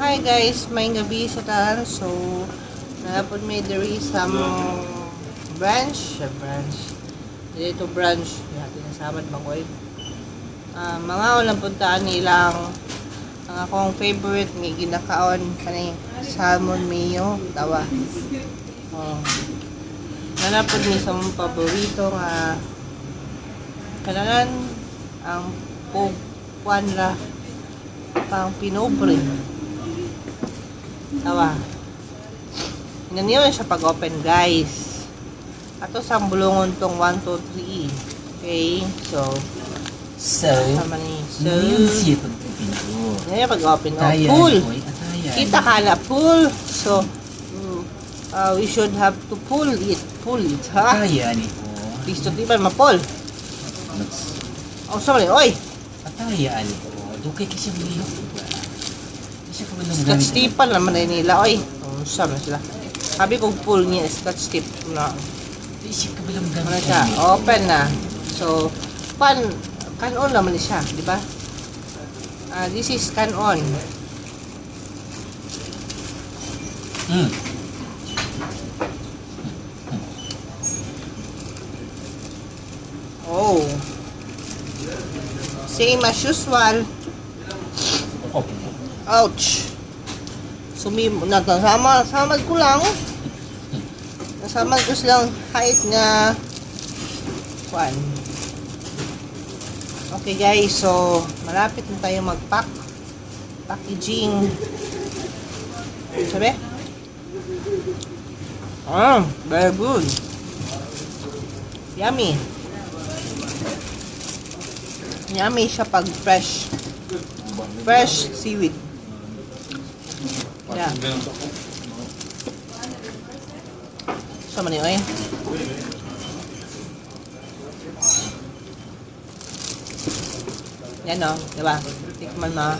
Hi guys, may gabi sa tanan. So, napod may diri sa branch. Dito branch. Yakin nasamad bangoy. Mga ulang puntaan nilang ang akong favorite may ginakaon kanay salmon mayo tawa. Nanapod ni sa mong paborito nga kananan ang pugwan ra pang pinobre. Tawa. Inaniyo siya pag-open, guys. Ato sa bulungon tong 1, 2, 3. Okay, so sama ni. So, yan pag-open. Full. Kita kala full. So, we should have to pull it. Ha? Ataya ni po. Pisto di ba mapol? Oh, sorry. Oy. Ataya ni po. Dukay kasi beliyo. Kasi ko lang Scotch tape pa naman ay nila. Oy. Sama sila. Sabi kong pull niya scotch tape na. Isip ka ba lang Ano siya? Open na. So, can-on naman siya, di ba? This is can-on. Oh. Same as usual. Ouch. Nasamad ko lang. Nasamad ko silang height nga kuan. Okay guys, so malapit na tayo mag-pack. Packaging. Sabi? Very good. Yummy. Yummy siya pag fresh. Fresh seaweed. Yeah. Sama ni oy. Yan o, diba? Tikman mo.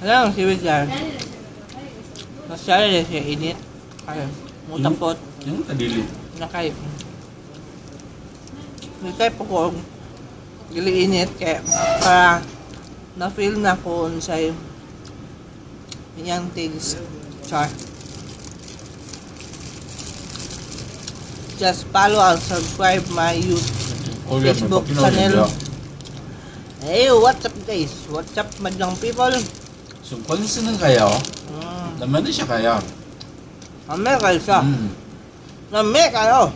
Alam, seaweed yan. Masyari na siya init. Kaya, mutampot. Yung kadili. Nakay. Nakay po ko. Gili init kaya para na-feel na ko sa yung taste. Char. Just follow and subscribe my Facebook channel. Hey, what's up guys? What's up madlang people? So, kung saan kayo? Laman na siya kaya. Ame kayo siya. Ame kayo.